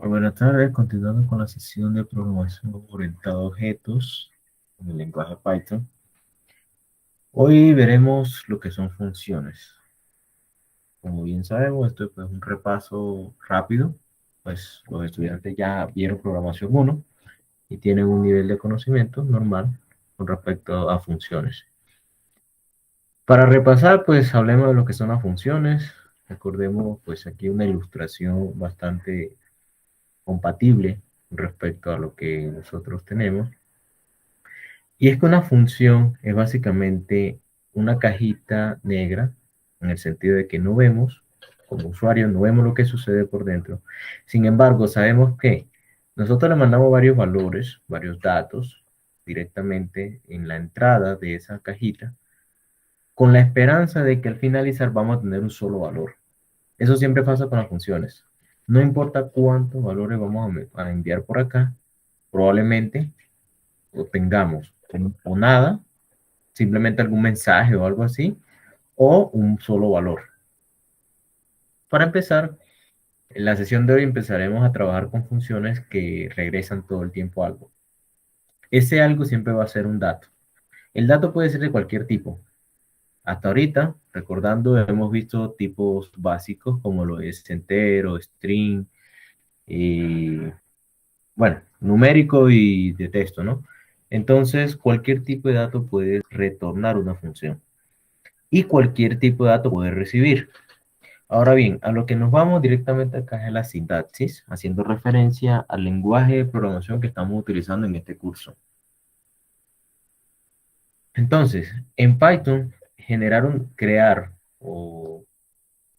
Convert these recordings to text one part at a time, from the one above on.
Buenas tardes, continuando con la sesión de programación orientada a objetos en el lenguaje Python. Hoy veremos lo que son funciones. Como bien sabemos, esto es pues, un repaso rápido, pues los estudiantes ya vieron programación 1 y tienen un nivel de conocimiento normal con respecto a funciones. Para repasar, pues hablemos de lo que son las funciones. Recordemos pues aquí una ilustración bastante compatible respecto a lo que nosotros tenemos. Y es que una función es básicamente una cajita negra, en el sentido de que no vemos, como usuarios, no vemos lo que sucede por dentro. Sin embargo, sabemos que nosotros le mandamos varios valores, varios datos, directamente en la entrada de esa cajita, con la esperanza de que al finalizar vamos a tener un solo valor. Eso siempre pasa con las funciones. No importa cuántos valores vamos a enviar por acá, probablemente obtengamos o nada, simplemente algún mensaje o algo así, o un solo valor. Para empezar, en la sesión de hoy empezaremos a trabajar con funciones que regresan todo el tiempo algo. Ese algo siempre va a ser un dato. El dato puede ser de cualquier tipo. Hasta ahorita, recordando, hemos visto tipos básicos como lo es entero, string, y, bueno, numérico y de texto, ¿no? Entonces, cualquier tipo de dato puede retornar una función y cualquier tipo de dato puede recibir. Ahora bien, a lo que nos vamos directamente acá es la sintaxis, haciendo referencia al lenguaje de programación que estamos utilizando en este curso. Entonces, en Python, crear o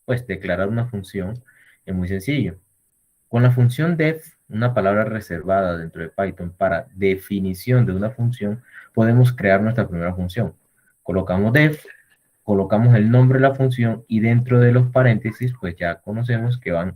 pues declarar una función es muy sencillo. Con la función def, una palabra reservada dentro de Python para definición de una función, podemos crear nuestra primera función. Colocamos def, colocamos el nombre de la función y dentro de los paréntesis, pues ya conocemos que van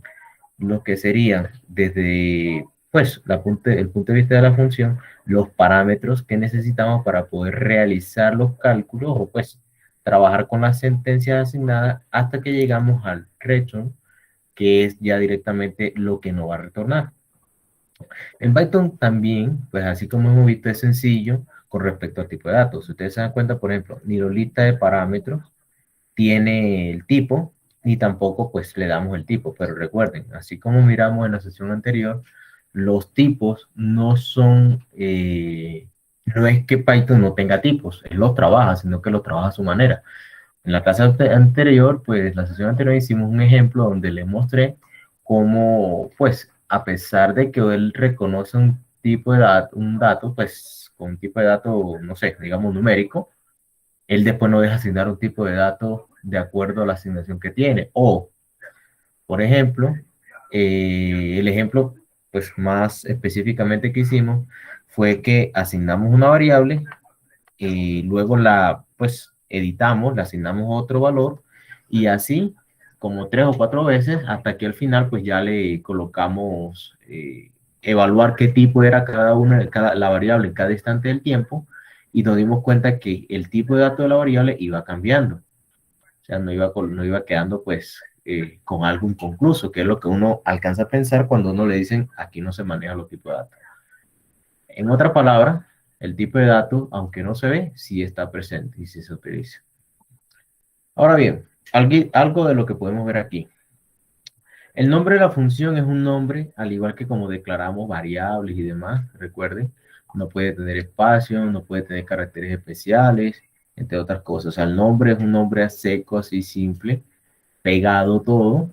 lo que serían desde pues el punto de vista de la función, los parámetros que necesitamos para poder realizar los cálculos o pues trabajar con las sentencias asignadas hasta que llegamos al return, que es ya directamente lo que nos va a retornar. En Python también, pues así como hemos visto, es sencillo con respecto al tipo de datos. Si ustedes se dan cuenta, por ejemplo, ni la lista de parámetros tiene el tipo, ni tampoco pues le damos el tipo. Pero recuerden, así como miramos en la sesión anterior, los tipos no son, no es que Python no tenga tipos, él los trabaja, sino que los trabaja a su manera. En la clase anterior, pues la sesión anterior hicimos un ejemplo donde le mostré cómo, pues, a pesar de que él reconoce un tipo de dato, un dato, pues, con un tipo de dato, no sé, digamos numérico, él después no deja asignar un tipo de dato de acuerdo a la asignación que tiene. O, por ejemplo, el ejemplo pues más específicamente que hicimos fue que asignamos una variable y luego la pues editamos, le asignamos otro valor y así como 3 o 4 veces hasta que al final pues ya le colocamos evaluar qué tipo era cada una, la variable en cada instante del tiempo y nos dimos cuenta que el tipo de dato de la variable iba cambiando. O sea, no iba quedando pues con algo inconcluso, que es lo que uno alcanza a pensar cuando uno le dicen aquí no se manejan los tipos de datos. En otra palabra, el tipo de dato, aunque no se ve, sí está presente y sí se utiliza. Ahora bien, algo de lo que podemos ver aquí. El nombre de la función es un nombre, al igual que como declaramos variables y demás, recuerden, no puede tener espacio, no puede tener caracteres especiales, entre otras cosas. O sea, el nombre es un nombre a seco, así simple, pegado todo,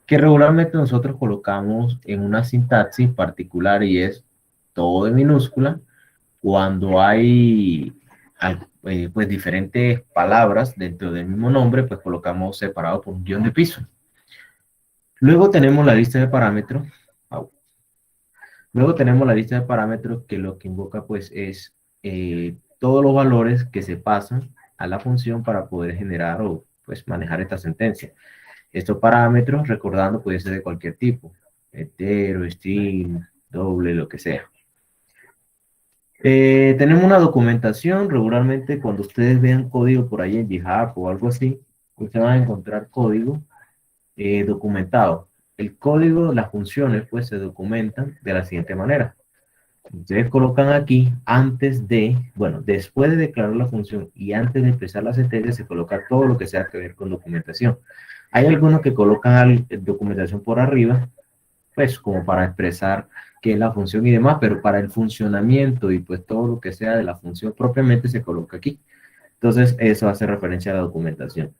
que regularmente nosotros colocamos en una sintaxis particular y es todo en minúscula. Cuando hay pues diferentes palabras dentro del mismo nombre, pues colocamos separado por un guión de piso. Luego tenemos la lista de parámetros. Luego tenemos la lista de parámetros que lo que invoca pues es todos los valores que se pasan a la función para poder generar o pues manejar esta sentencia. Estos parámetros, recordando, puede ser de cualquier tipo, entero, string, doble, lo que sea. Tenemos una documentación, regularmente cuando ustedes vean código por ahí en GitHub o algo así, ustedes van a encontrar código documentado. el código, las funciones, pues se documentan de la siguiente manera. Ustedes colocan aquí, antes de, bueno, después de declarar la función y antes de empezar la sentencia, se coloca todo lo que sea que ver con documentación. Hay algunos que colocan documentación por arriba, pues como para expresar qué es la función y demás, pero para el funcionamiento y pues todo lo que sea de la función propiamente se coloca aquí. Entonces, eso hace referencia a la documentación.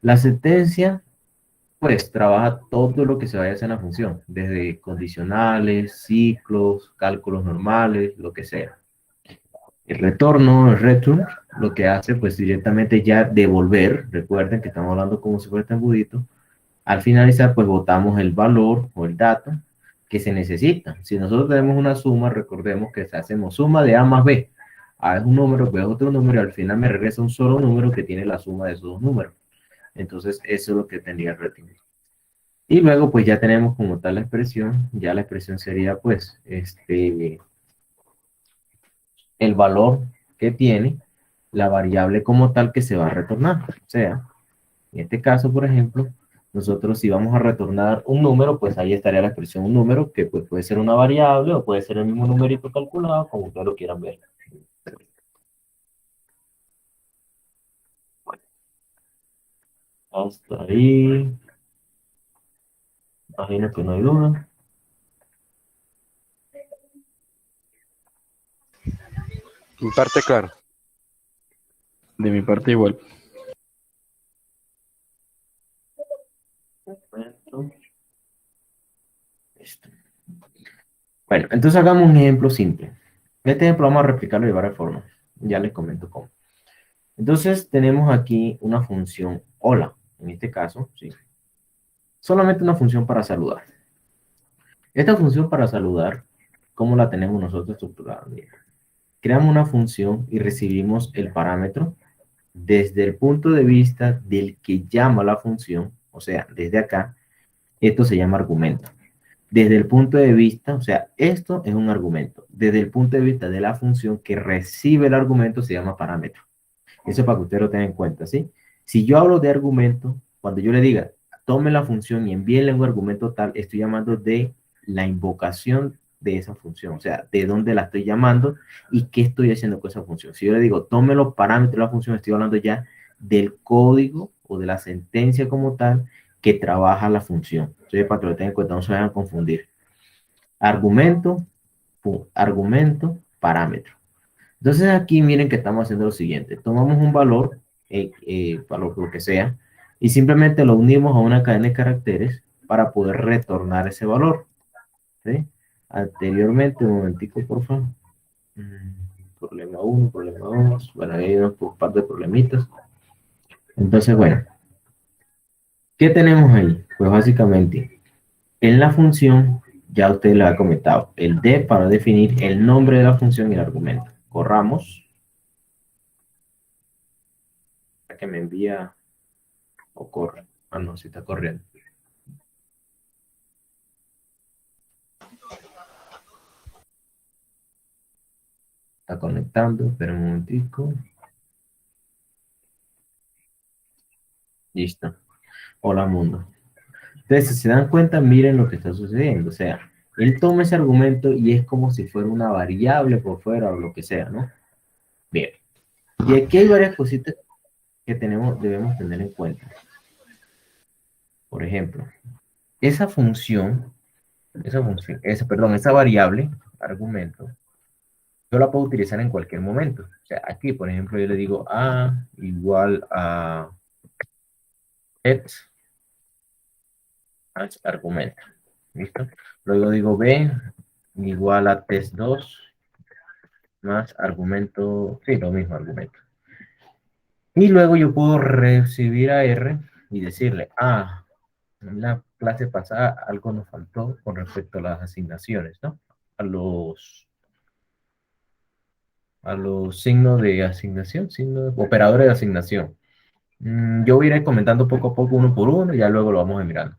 La sentencia, pues, trabaja todo lo que se vaya a hacer en la función, desde condicionales, ciclos, cálculos normales, lo que sea. El retorno, el return, lo que hace, pues, directamente ya devolver, recuerden que estamos hablando como si fuera este embudito, al finalizar, pues, botamos el valor o el dato que se necesita. Si nosotros tenemos una suma, recordemos que hacemos suma de A más B. A es un número, B es otro número, y al final me regresa un solo número que tiene la suma de esos dos números. Entonces, eso es lo que tendría el return. Y luego, pues ya tenemos como tal la expresión. Ya la expresión sería, pues, el valor que tiene la variable como tal que se va a retornar. O sea, en este caso, por ejemplo, nosotros si vamos a retornar un número, pues ahí estaría la expresión un número, que pues, puede ser una variable o puede ser el mismo numerito calculado, como ustedes lo quieran ver. Hasta ahí. Imagino que no hay duda. En parte, claro. De mi parte igual. Listo. Bueno, entonces hagamos un ejemplo simple. Este ejemplo vamos a replicarlo de varias formas. Ya les comento cómo. Entonces tenemos aquí una función hola, en este caso, sí. Solamente una función para saludar. Esta función para saludar, ¿cómo la tenemos nosotros estructurada? Mira, creamos una función y recibimos el parámetro desde el punto de vista del que llama la función, o sea, desde acá, esto se llama argumento. Desde el punto de vista, o sea, esto es un argumento. Desde el punto de vista de la función que recibe el argumento se llama parámetro. Eso es para que usted lo tenga en cuenta, ¿sí? Si yo hablo de argumento, cuando yo le diga, tome la función y envíenle un argumento tal, estoy llamando de la invocación de esa función, o sea, de dónde la estoy llamando y qué estoy haciendo con esa función. Si yo le digo, tome los parámetros de la función, estoy hablando ya del código o de la sentencia como tal que trabaja la función. Entonces, para que lo tengan en cuenta, no se vayan a confundir. Argumento, argumento, parámetro. Entonces aquí miren que estamos haciendo lo siguiente. Tomamos un valor, valor lo que sea, y simplemente lo unimos a una cadena de caracteres para poder retornar ese valor. ¿Sí? Anteriormente, un momentico, por favor. Problema 1, problema 2. Bueno, ahí hay un par de problemitas. Entonces, bueno, ¿qué tenemos ahí? Pues básicamente, en la función, ya usted le ha comentado, el de para definir el nombre de la función y el argumento. Corramos. Que me envía o corre. Ah, no, si está corriendo. Está conectando, espera un momentico. Listo. Hola mundo. Entonces, si se dan cuenta, miren lo que está sucediendo. O sea, él toma ese argumento y es como si fuera una variable por fuera o lo que sea, ¿no? Bien. Y aquí hay varias cositas que debemos tener en cuenta. Por ejemplo, esa variable, argumento, yo la puedo utilizar en cualquier momento. O sea, aquí, por ejemplo, yo le digo A igual a X más argumento. ¿Listo? Luego digo B igual a test2 más argumento, sí, lo mismo argumento. Y luego yo puedo recibir a R y decirle, en la clase pasada algo nos faltó con respecto a las asignaciones, ¿no? A los signos de asignación, operadores de asignación. Yo voy a ir comentando poco a poco, uno por uno, y ya luego lo vamos a mirar.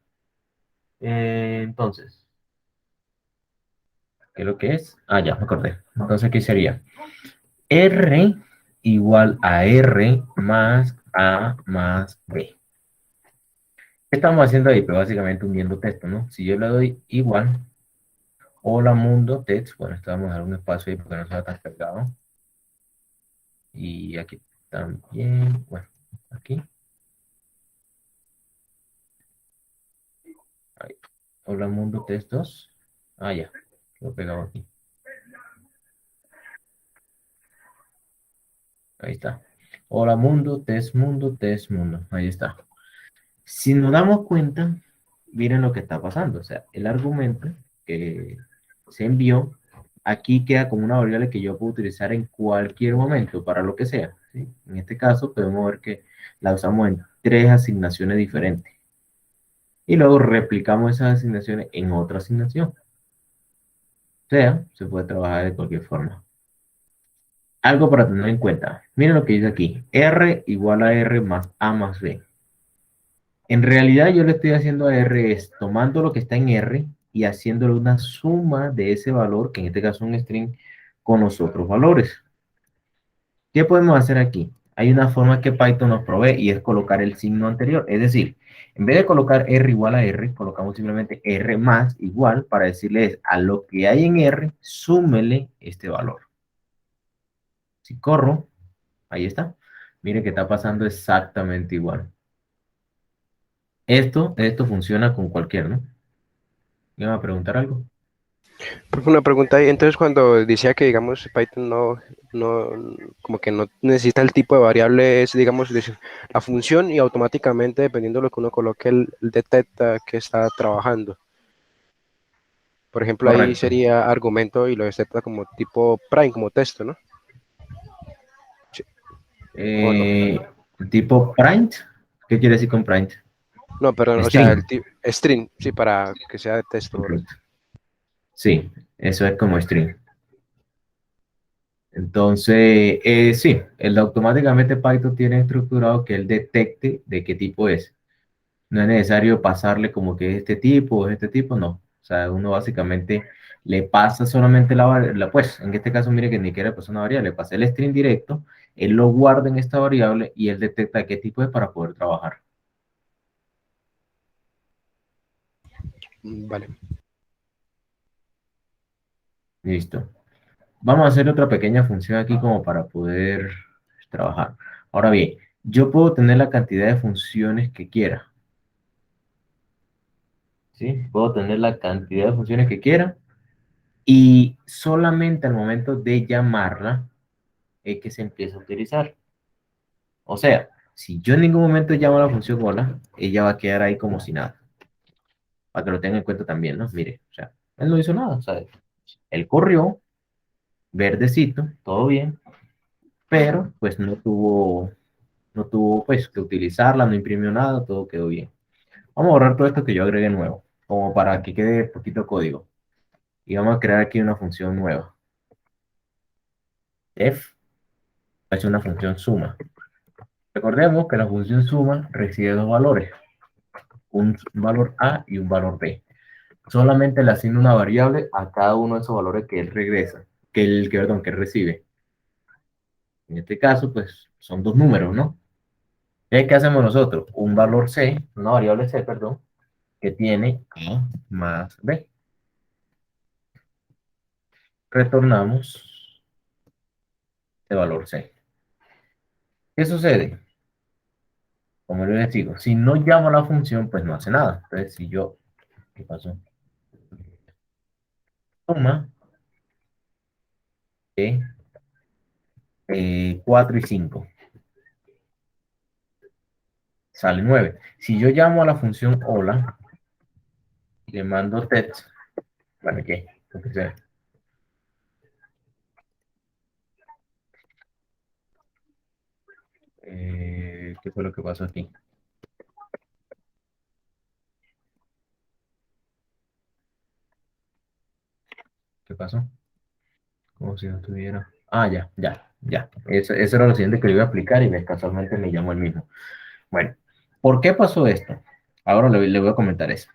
Entonces, ¿qué es lo que es? Ya, me acordé. Entonces, ¿qué sería? R igual a R más A más B. ¿Qué estamos haciendo ahí? Pues básicamente uniendo texto, ¿no? Si yo le doy igual, hola mundo text, bueno, esto vamos a dar un espacio ahí porque no sea tan cargado. Y aquí también, bueno, aquí. Ahí. Hola mundo textos. Ah, ya, lo he pegado aquí. Ahí está. Hola mundo, test mundo, test mundo. Ahí está. Si nos damos cuenta, miren lo que está pasando. O sea, el argumento que se envió aquí queda como una variable que yo puedo utilizar en cualquier momento para lo que sea, ¿sí? En este caso podemos ver que la usamos en tres asignaciones diferentes y luego replicamos esas asignaciones en otra asignación. O sea, se puede trabajar de cualquier forma. Algo para tener en cuenta. Miren lo que dice aquí. R igual a R más A más B. En realidad yo le estoy haciendo a R es tomando lo que está en R y haciéndole una suma de ese valor, que en este caso es un string, con los otros valores. ¿Qué podemos hacer aquí? Hay una forma que Python nos provee y es colocar el signo anterior. Es decir, en vez de colocar R igual a R, colocamos simplemente R más igual para decirle a lo que hay en R, súmele este valor. Si corro, ahí está. Miren que está pasando exactamente igual. Esto funciona con cualquier, ¿no? ¿Me va a preguntar algo? Profe, una pregunta ahí. Entonces, cuando decía que, digamos, Python no, como que no necesita el tipo de variable, es, digamos, la función y automáticamente, dependiendo de lo que uno coloque, él detecta que está trabajando. Por ejemplo, ahí Correcto. sería argumento y lo detecta como tipo prime, como texto, ¿no? Sí, ¿o no? Eh, tipo print. ¿Qué quiere decir con print? No, perdón, o sea, String. string, sí, para que sea de texto, ¿verdad? Correcto. Sí, eso es como string. Entonces, sí, automáticamente Python tiene estructurado que él detecte de qué tipo es. No es necesario pasarle como que es este tipo o es este tipo, no. O sea, uno básicamente le pasa solamente pues en este caso, mire que ni siquiera le pasa una variable, le pasa el string directo, él lo guarda en esta variable y él detecta qué tipo es para poder trabajar. Vale. Listo. Vamos a hacer otra pequeña función aquí como para poder trabajar. Ahora bien, yo puedo tener la cantidad de funciones que quiera. ¿Sí? Puedo tener la cantidad de funciones que quiera y solamente al momento de llamarla es que se empieza a utilizar. O sea, si yo en ningún momento llamo a la función hola, ella va a quedar ahí como si nada. Para que lo tengan en cuenta también, ¿no? Mire, o sea, él no hizo nada, ¿sabes? Él corrió, verdecito, todo bien, pero pues no tuvo pues que utilizarla, no imprimió nada, todo quedó bien. Vamos a borrar todo esto que yo agregué nuevo, como para que quede poquito código. Y vamos a crear aquí una función nueva. F es una función suma. Recordemos que la función suma recibe dos valores, un valor A y un valor B. Solamente le asigna una variable a cada uno de esos valores que él regresa, perdón, que él recibe. En este caso, pues son dos números, ¿no? ¿Qué hacemos nosotros? Un valor C, una variable C, perdón, que tiene A más B. Retornamos el valor C. ¿Qué sucede? Como les digo, si no llamo a la función, pues no hace nada. Entonces, si yo, ¿qué pasó? Suma de 4 y 5, sale 9. Si yo llamo a la función hola y le mando text, ¿para qué? Porque sea, ¿qué fue lo que pasó aquí? ¿Qué pasó? Como si no tuviera. Ah, ya, ya, ya. Eso era lo siguiente que le iba a explicar y casualmente me llamó el mismo. Bueno, ¿por qué pasó esto? Ahora le voy a comentar eso.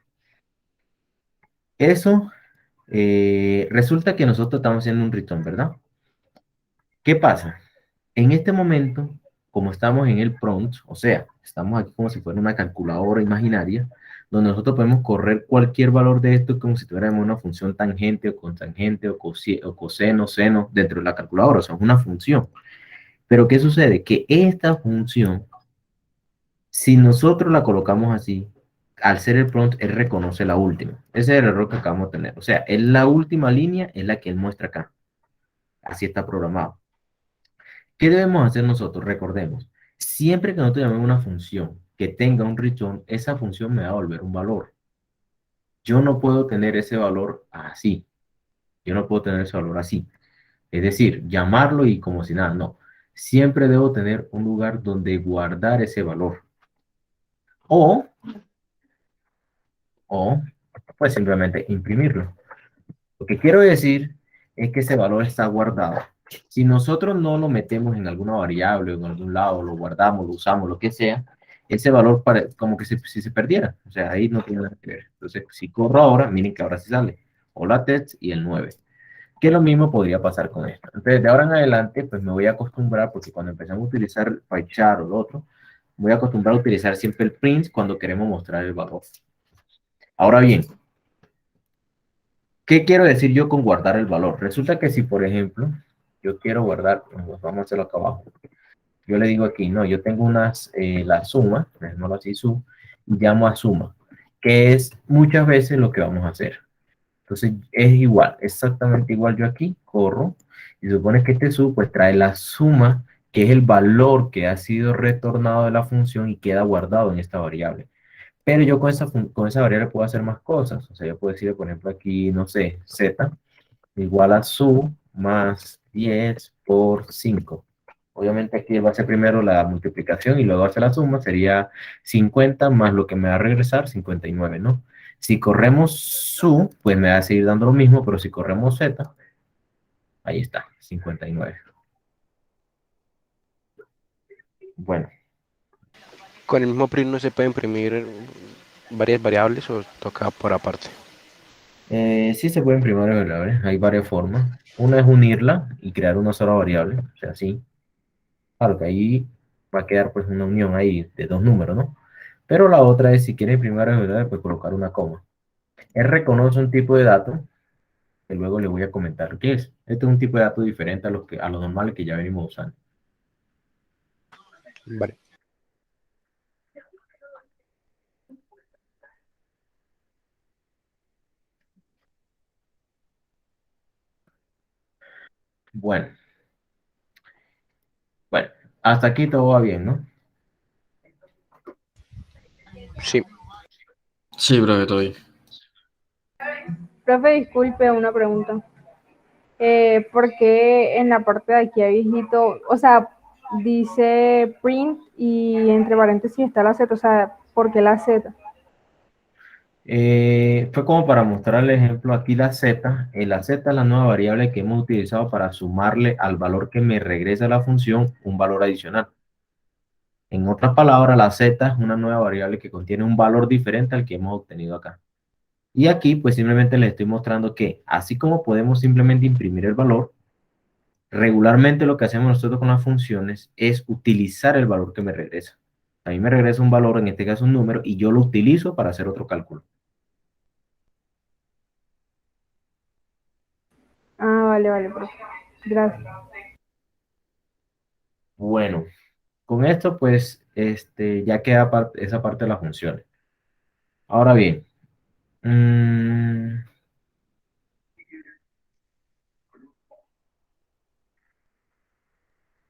Eso resulta que nosotros estamos haciendo un return, ¿verdad? ¿Qué pasa? En este momento, como estamos en el prompt, o sea, estamos aquí como si fuera una calculadora imaginaria, donde nosotros podemos correr cualquier valor de esto como si tuviéramos una función tangente o cotangente o coseno, seno dentro de la calculadora, o sea, es una función. Pero ¿qué sucede? Que esta función, si nosotros la colocamos así, al ser el prompt, él reconoce la última. Ese es el error que acabamos de tener. O sea, es la última línea es la que él muestra acá. Así está programado. ¿Qué debemos hacer nosotros? Recordemos, siempre que nosotros llamemos una función que tenga un return, esa función me va a volver un valor. Yo no puedo tener ese valor así. Yo no puedo tener ese valor así. Es decir, llamarlo y como si nada, no. Siempre debo tener un lugar donde guardar ese valor. O, o, pues simplemente imprimirlo. Lo que quiero decir es que ese valor está guardado. Si nosotros no lo metemos en alguna variable o en algún lado, lo guardamos, lo usamos, lo que sea, ese valor como que si se perdiera. O sea, ahí no tiene nada que ver. Entonces, si corro ahora, miren que ahora sí sale. Hola text y el 9. Que lo mismo podría pasar con esto. Entonces, de ahora en adelante, pues me voy a acostumbrar, porque cuando empezamos a utilizar PyChar o lo otro, voy a acostumbrar a utilizar siempre el print cuando queremos mostrar el valor. Ahora bien, ¿qué quiero decir yo con guardar el valor? Resulta que si, por ejemplo, yo quiero guardar, vamos a hacerlo acá abajo. Yo le digo aquí, no, yo tengo la suma, no así sum, y llamo a suma, que es muchas veces lo que vamos a hacer. Entonces es igual, exactamente igual yo aquí, corro, y supone que este sub pues trae la suma, que es el valor que ha sido retornado de la función y queda guardado en esta variable. Pero yo con esa variable puedo hacer más cosas. O sea, yo puedo decir, por ejemplo, aquí, no sé, z igual a su más 10 por 5. Obviamente aquí va a ser primero la multiplicación y luego hace la suma, sería 50 más lo que me va a regresar, 59, ¿no? Si corremos su, pues me va a seguir dando lo mismo, pero si corremos z, ahí está, 59. Bueno, Con el mismo print no se puede imprimir varias variables o toca por aparte. sí se pueden imprimir variables, hay varias formas. Una es unirla y crear una sola variable, o sea, sí. Claro que ahí va a quedar pues una unión ahí de dos números, ¿no? Pero la otra es, si quiere imprimir varias variables, pues colocar una coma. Él reconoce un tipo de dato que luego le voy a comentar qué es. Este es un tipo de dato diferente a los normales que ya venimos usando. Vale. Bueno, bueno, hasta aquí todo va bien, ¿no? Sí. Sí, breve, todo bien. Profe, disculpe una pregunta. ¿Por qué en la parte de aquí abajito, o sea, dice print y entre paréntesis está la Z? O sea, ¿por qué la Z? Fue como para mostrar el ejemplo aquí la z. La z es la nueva variable que hemos utilizado para sumarle al valor que me regresa la función un valor adicional. En otras palabras, la z es una nueva variable que contiene un valor diferente al que hemos obtenido acá. Y aquí pues simplemente les estoy mostrando que así como podemos simplemente imprimir el valor, regularmente lo que hacemos nosotros con las funciones es utilizar el valor que me regresa. A mí me regresa un valor, en este caso un número, y yo lo utilizo para hacer otro cálculo. Ah, vale, vale, profe. Gracias. Bueno, con esto pues ya queda esa parte de las funciones. Ahora bien,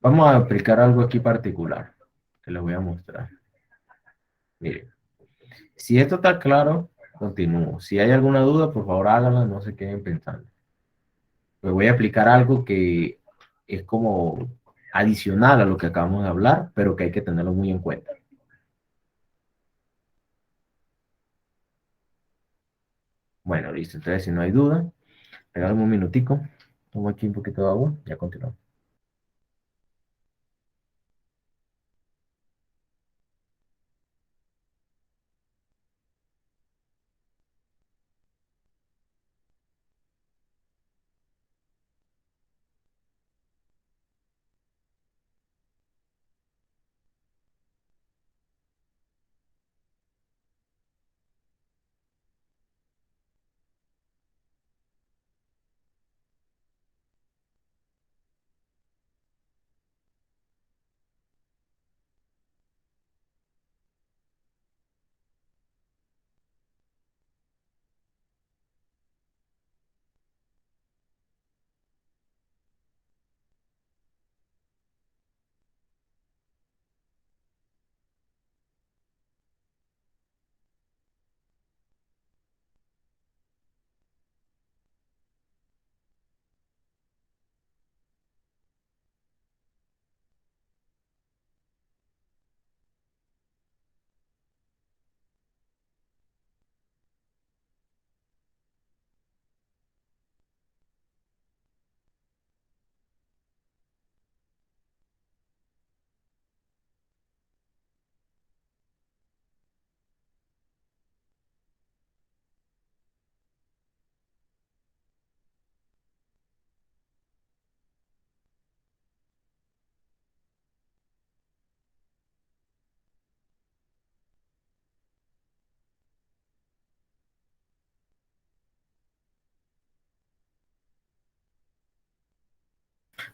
vamos a aplicar algo aquí particular que les voy a mostrar. Miren, si esto está claro, continúo. Si hay alguna duda, por favor háganla, no se queden pensando. Me voy a aplicar algo que es como adicional a lo que acabamos de hablar, pero que hay que tenerlo muy en cuenta. Bueno, listo. Entonces, si no hay duda, regálame un minutico. Tomo aquí un poquito de agua, ya continuamos.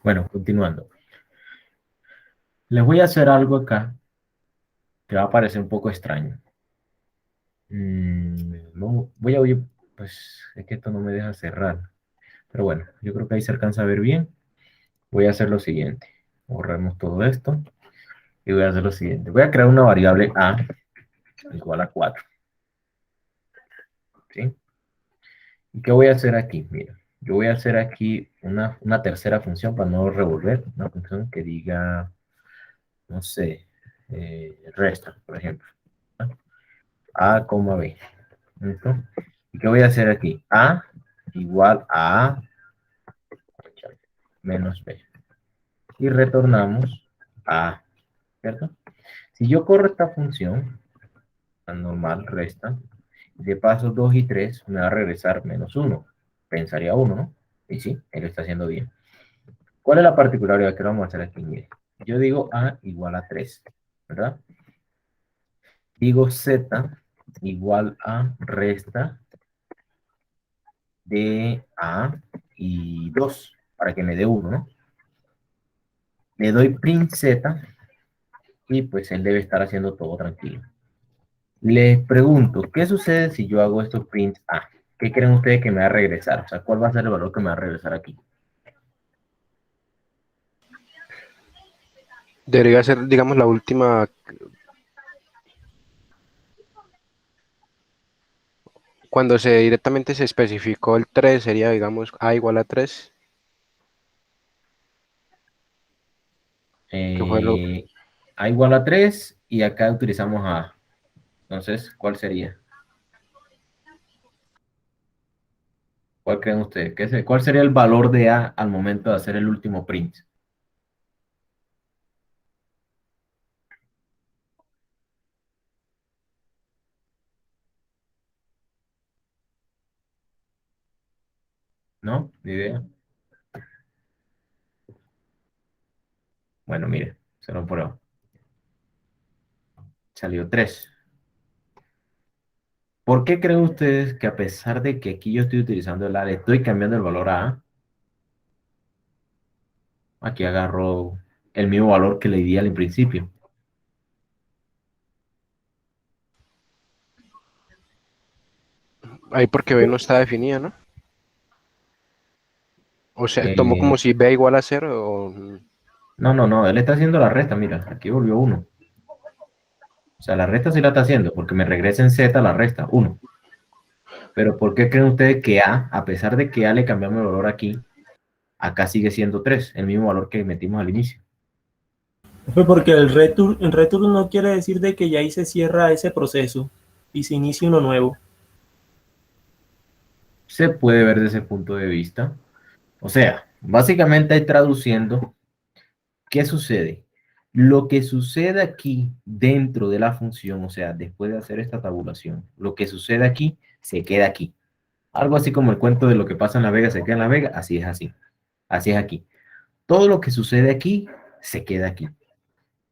Bueno, continuando. Les voy a hacer algo acá que va a parecer un poco extraño. No, pues es que esto no me deja cerrar. Pero bueno, yo creo que ahí se alcanza a ver bien. Voy a hacer lo siguiente. Borremos todo esto y voy a hacer lo siguiente. Voy a crear una variable a igual a 4. ¿Sí? ¿Y qué voy a hacer aquí? Mira, yo voy a hacer aquí una tercera función para no revolver. Una función que diga, no sé, resta, por ejemplo. A, B. ¿Listo? ¿Y qué voy a hacer aquí? A igual a menos B. Y retornamos a, ¿cierto? Si yo corro esta función, la normal, resta, de paso 2 y 3 me va a regresar -1. Pensaría uno, ¿no? Y sí, él lo está haciendo bien. ¿Cuál es la particularidad que vamos a hacer aquí? Mire, yo digo A igual a 3, ¿verdad? Digo Z igual a resta de A y 2, para que me dé 1, ¿no? Le doy print Z y pues él debe estar haciendo todo tranquilo. Les pregunto, ¿qué sucede si yo hago esto print A? ¿Qué creen ustedes que me va a regresar? O sea, ¿cuál va a ser el valor que me va a regresar aquí? Debería ser, digamos, la última, cuando se directamente se especificó el 3 sería, digamos, A igual a 3, que fue lo, A igual a 3 y acá utilizamos A. Entonces, ¿cuál sería? ¿Cuál creen ustedes? ¿Cuál sería el valor de A al momento de hacer el último print? ¿No? ¿Ni idea? Bueno, mire, se lo pruebo. Salió 3. ¿Por qué creen ustedes que a pesar de que aquí yo estoy utilizando el A, le estoy cambiando el valor a A? Aquí agarro el mismo valor que le di al principio. ahí porque B no está definida, ¿no? O sea, tomó como Eh, si B igual a 0 o... no, él está haciendo la resta, mira, aquí volvió 1. O sea, la resta sí la está haciendo, porque me regresa en Z la resta, 1. Pero ¿por qué creen ustedes que a pesar de que A le cambiamos el valor aquí, acá sigue siendo 3, el mismo valor que metimos al inicio? Fue porque el return no quiere decir de que ya ahí se cierra ese proceso y se inicia uno nuevo. Se puede ver desde ese punto de vista. O sea, básicamente traduciendo, ¿qué sucede? Lo que sucede aquí dentro de la función, o sea, después de hacer esta tabulación, lo que sucede aquí, se queda aquí. Algo así como el cuento de lo que pasa en La Vega se queda en La Vega, así es así. Así es aquí. Todo lo que sucede aquí, se queda aquí.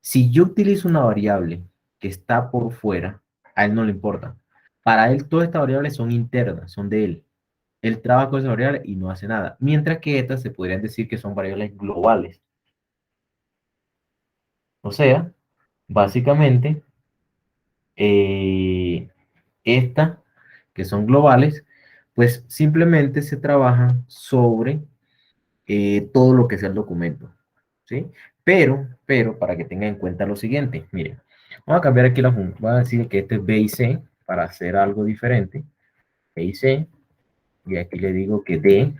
Si yo utilizo una variable que está por fuera, a él no le importa. Para él todas estas variables son internas, son de él. Él trabaja con esa variable y no hace nada. Mientras que estas se podrían decir que son variables globales. O sea, básicamente, estas que son globales, pues simplemente se trabajan sobre todo lo que sea el documento. ¿Sí? Pero, para que tengan en cuenta lo siguiente, miren, vamos a cambiar aquí la función, voy a decir que este es B y C para hacer algo diferente, B y C, y aquí le digo que D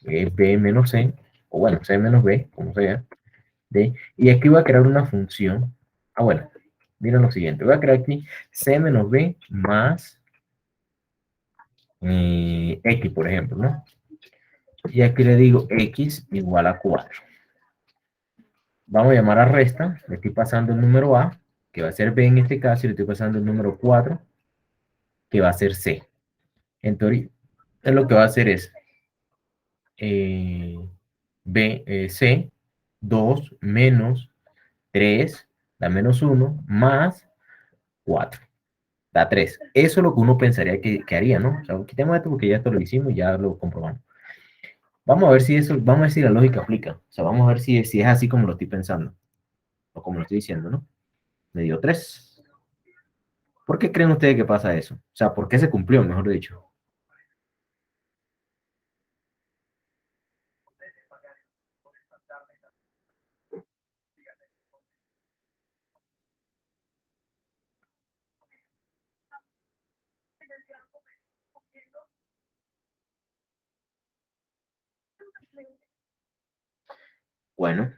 es B menos C, o bueno, C menos B, como sea, D, y aquí voy a crear una función, bueno, miren lo siguiente, voy a crear aquí C menos B más X, por ejemplo, ¿no? Y aquí le digo X igual a 4. Vamos a llamar a resta, le estoy pasando el número A, que va a ser B en este caso, y le estoy pasando el número 4, que va a ser C. Entonces, lo que va a hacer es C, 2 menos 3, da menos 1, más 4, da 3. Eso es lo que uno pensaría que haría, ¿no? O sea, quitemos esto porque ya esto lo hicimos y ya lo comprobamos. Vamos a ver si eso, vamos a ver si la lógica aplica. O sea, vamos a ver si es así como lo estoy pensando, o como lo estoy diciendo, ¿no? Me dio 3. ¿Por qué creen ustedes que pasa eso? O sea, ¿por qué se cumplió, mejor dicho? Bueno,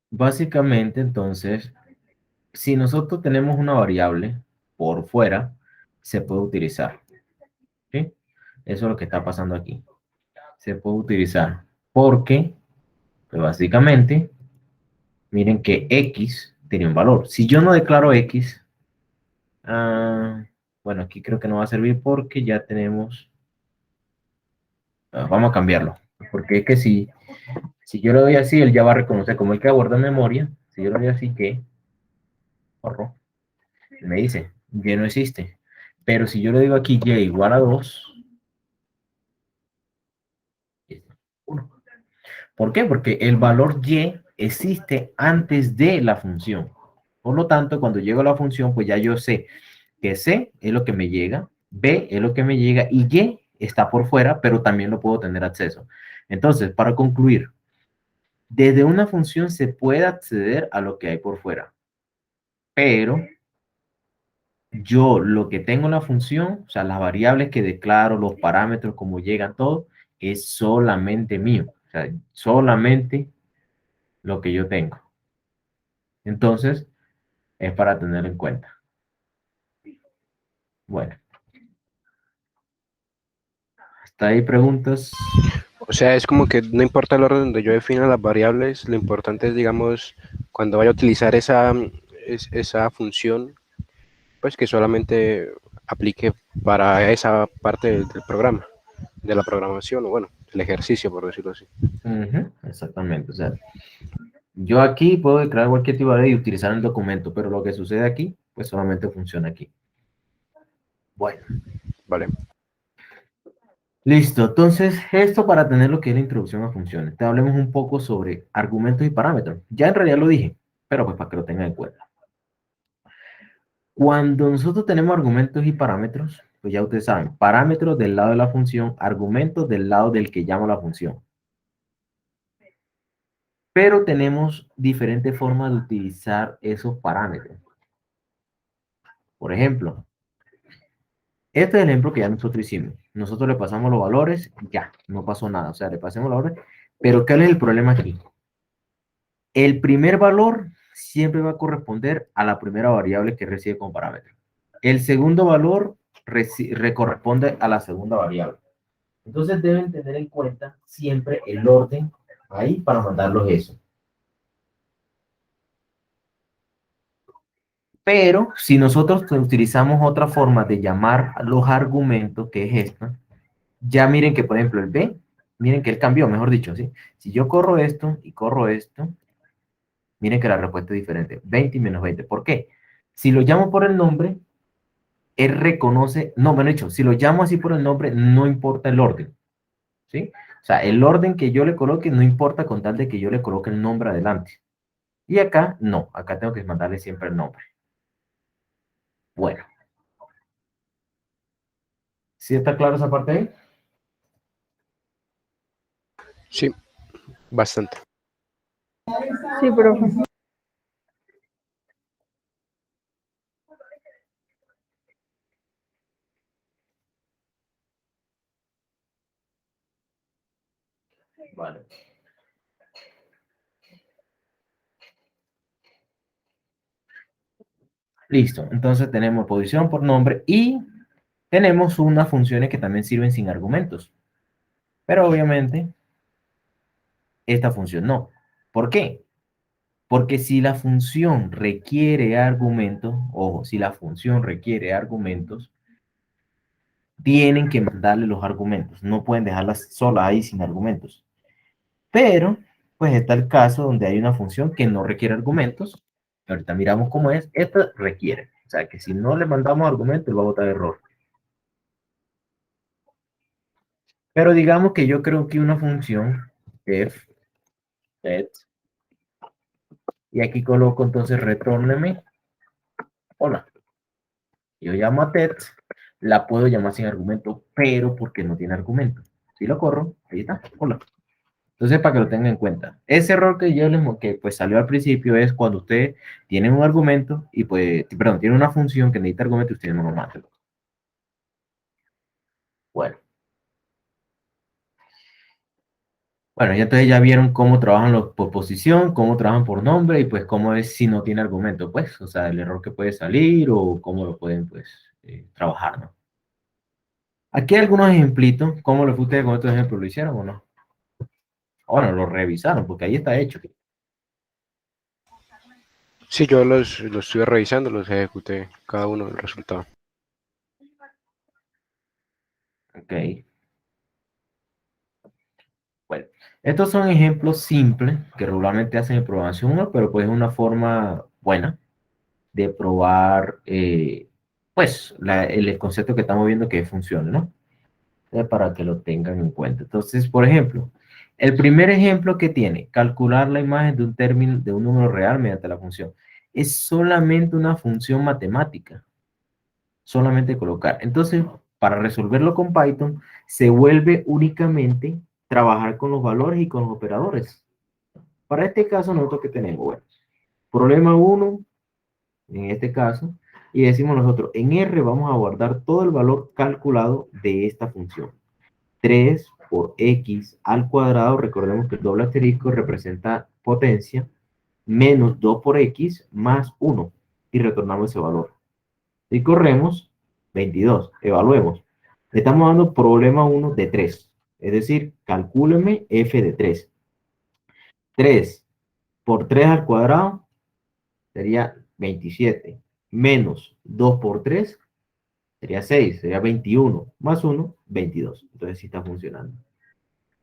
básicamente entonces, si nosotros tenemos una variable por fuera, se puede utilizar, ¿sí? Eso es lo que está pasando aquí. Se puede utilizar porque, pues básicamente, miren que X tiene un valor. Si yo no declaro X, bueno, aquí creo que no va a servir porque ya tenemos, vamos a cambiarlo. Porque es que si yo le doy así, él ya va a reconocer como el que guarda memoria. Si yo le doy así que, corro, me dice, Y no existe. Pero si yo le digo aquí Y igual a 2, 1. ¿Por qué? Porque el valor Y existe antes de la función. Por lo tanto, cuando llego a la función, pues ya yo sé que C es lo que me llega, B es lo que me llega y Y está por fuera, pero también lo puedo tener acceso. Entonces, para concluir, desde una función se puede acceder a lo que hay por fuera, pero yo lo que tengo en la función, o sea, las variables que declaro, los parámetros, cómo llegan, todo, es solamente mío. O sea, solamente lo que yo tengo. Entonces, es para tener en cuenta. Bueno, hasta ahí preguntas. O sea, es como que no importa el orden donde yo defina las variables, lo importante es, digamos, cuando vaya a utilizar esa función, pues que solamente aplique para esa parte del programa, de la programación, o bueno, el ejercicio, por decirlo así. Exactamente. O sea, yo aquí puedo declarar cualquier tipo de variable y utilizar el documento, pero lo que sucede aquí, pues solamente funciona aquí. Bueno, Vale. listo. Entonces, esto para tener lo que es la introducción a funciones. Te hablemos un poco sobre argumentos y parámetros. Ya en realidad lo dije, pero pues para que lo tengan en cuenta. Cuando nosotros tenemos argumentos y parámetros, pues ya ustedes saben, parámetros del lado de la función, argumentos del lado del que llama la función. Pero tenemos diferentes formas de utilizar esos parámetros. Por ejemplo, este es el ejemplo que ya nosotros hicimos. Nosotros le pasamos los valores, ya, no pasó nada. O sea, le pasamos los valores. Pero ¿cuál es el problema aquí? El primer valor siempre va a corresponder a la primera variable que recibe como parámetro. El segundo valor corresponde a la segunda variable. Entonces deben tener en cuenta siempre el orden ahí para mandarlos eso. Pero si nosotros utilizamos otra forma de llamar a los argumentos, que es esta, ya miren que, por ejemplo, el B, miren que él cambió, mejor dicho, ¿sí? Si yo corro esto y corro esto, miren que la respuesta es diferente. 20 y menos 20. ¿Por qué? Si lo llamo por el nombre, él reconoce, no, mejor dicho, si lo llamo así por el nombre, no importa el orden, ¿sí? O sea, el orden que yo le coloque no importa con tal de que yo le coloque el nombre adelante. Y acá, no, acá tengo que mandarle siempre el nombre. Bueno, ¿sí está claro esa parte ahí? Sí, bastante. Sí, profe. Vale. Listo, entonces tenemos posición por nombre y tenemos unas funciones que también sirven sin argumentos. Pero obviamente, esta función no. ¿Por qué? Porque si la función requiere argumentos, ojo, si la función requiere argumentos, tienen que mandarle los argumentos. No pueden dejarlas solas ahí sin argumentos. Pero, pues está el caso donde hay una función que no requiere argumentos. Ahorita miramos cómo es. Esta requiere. O sea, que si no le mandamos argumentos, va a botar error. Pero digamos que yo creo que una función f, let, y aquí coloco entonces retórneme, hola. Yo llamo a Ted, la puedo llamar sin argumento, pero porque no tiene argumento. Si lo corro, ahí está, hola. Entonces, para que lo tengan en cuenta. Ese error que yo les que pues salió al principio es cuando usted tiene un argumento y pues, perdón, tiene una función que necesita argumento y usted no lo mata. Bueno, bueno, ya entonces ya vieron cómo trabajan los por posición, cómo trabajan por nombre y pues cómo es si no tiene argumento, pues, o sea, el error que puede salir o cómo lo pueden pues trabajar, ¿no? Aquí hay algunos ejemplitos, ¿cómo lo fue ustedes con estos ejemplos? ¿Lo hicieron o no? Bueno, lo revisaron porque ahí está hecho. Sí, yo los estuve revisando, los ejecuté, cada uno el resultado. Ok. Bueno, estos son ejemplos simples que regularmente hacen en programación 1, pero pues es una forma buena de probar, pues, el concepto que estamos viendo que funcione, ¿no? Para que lo tengan en cuenta. Entonces, por ejemplo, el primer ejemplo que tiene, calcular la imagen de un término, de un número real mediante la función, es solamente una función matemática. Solamente colocar. Entonces, para resolverlo con Python, se vuelve únicamente trabajar con los valores y con los operadores. Para este caso, nosotros que tenemos, bueno, problema uno en este caso, y decimos nosotros, en R vamos a guardar todo el valor calculado de esta función. 3 por x al cuadrado, recordemos que el doble asterisco representa potencia, menos 2 por x más 1, y retornamos ese valor. Y corremos 22. Evaluemos. Le estamos dando problema 1 de 3. Es decir, calcúleme f de 3. 3 por 3 al cuadrado sería 27. Menos 2 por 3 sería 6. Sería 21. Más 1, 22. Entonces sí está funcionando.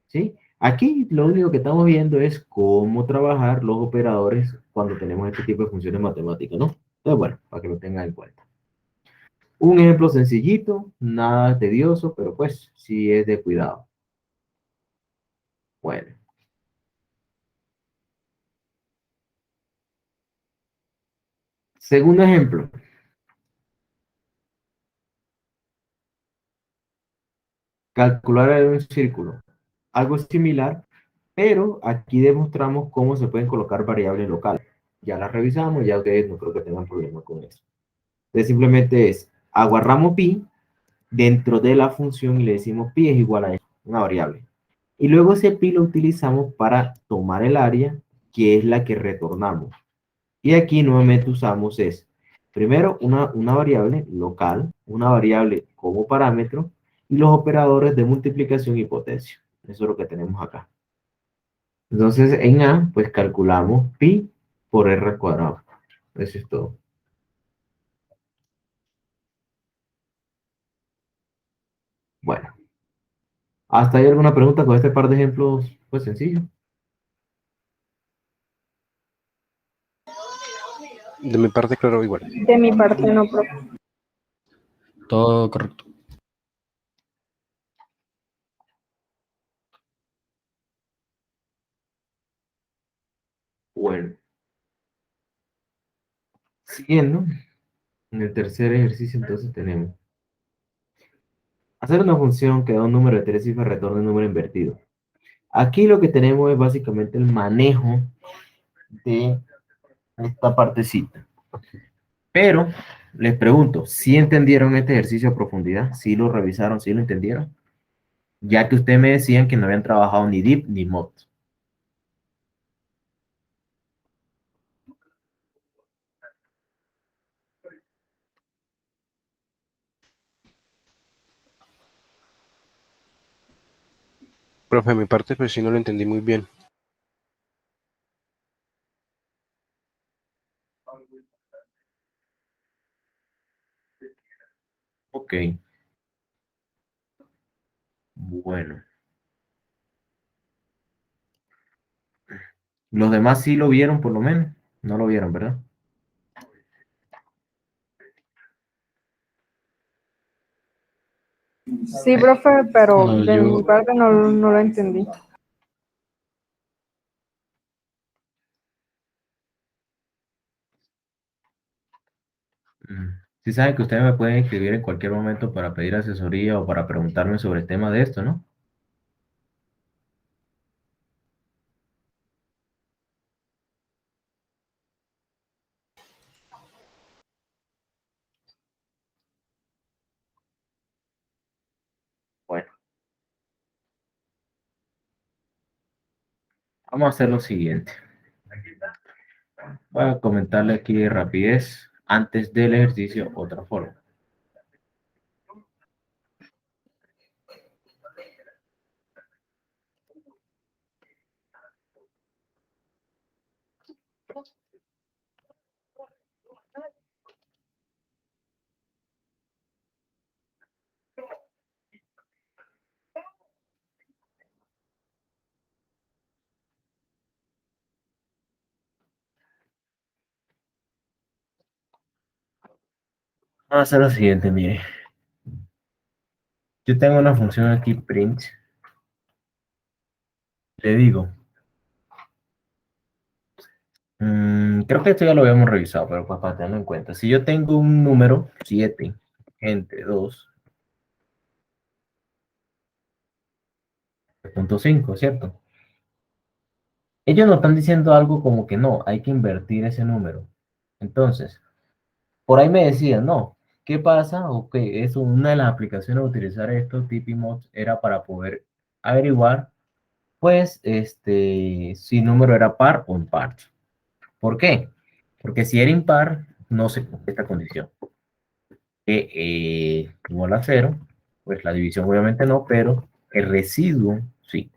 ¿Sí? Aquí lo único que estamos viendo es cómo trabajar los operadores cuando tenemos este tipo de funciones matemáticas, ¿no? Entonces, bueno, para que lo tengan en cuenta. Un ejemplo sencillito, nada tedioso, pero pues sí es de cuidado. Bueno, segundo ejemplo. Calcular en un círculo. Algo similar, pero aquí demostramos cómo se pueden colocar variables locales. Ya las revisamos, ya ustedes no creo que tengan problema con eso. Entonces simplemente es, agarramos pi dentro de la función y le decimos pi es igual a eso, una variable. Y luego ese pi lo utilizamos para tomar el área, que es la que retornamos. Y aquí nuevamente usamos es, primero una variable local, una variable como parámetro, y los operadores de multiplicación y potencia. Eso es lo que tenemos acá. Entonces en A, pues calculamos pi por r al cuadrado. Eso es todo. Bueno, ¿hasta ahí alguna pregunta con este par de ejemplos? Pues sencillo. De mi parte, claro, igual. De mi parte no, profe. Todo correcto. Bueno, siguiendo, en el tercer ejercicio entonces tenemos hacer una función que da un número de 3 cifras retorna un número invertido. Aquí lo que tenemos es básicamente el manejo de esta partecita. Pero les pregunto, ¿si entendieron este ejercicio a profundidad? ¿Si lo revisaron? ¿Si lo entendieron? Ya que ustedes me decían que no habían trabajado ni DIP ni MOD. Profe, de mi parte, pues sí no lo entendí muy bien. Ok. Bueno. Los demás sí lo vieron por lo menos. No lo vieron, ¿verdad? Sí, profe, pero No, de mi yo, parte no lo entendí. Sí saben que ustedes me pueden escribir en cualquier momento para pedir asesoría o para preguntarme sobre el tema de esto, ¿no? Bueno, vamos a hacer lo siguiente. Voy a comentarle aquí de rapidez, antes del ejercicio, otra forma. Vamos a hacer lo siguiente, mire. Yo tengo una función aquí, print. Le digo, creo que esto ya lo habíamos revisado, pero pues para tenerlo en cuenta. Si yo tengo un número 7 entre 2.5, ¿cierto? Ellos nos están diciendo algo como que no, hay que invertir ese número. Entonces, por ahí me decían, no, ¿qué pasa? Ok, eso, una de las aplicaciones de utilizar estos TP-Mods era para poder averiguar, pues, si el número era par o impar. ¿Por qué? Porque si era impar, no se cumple esta condición. Que igual a cero, pues la división obviamente no, pero el residuo sí.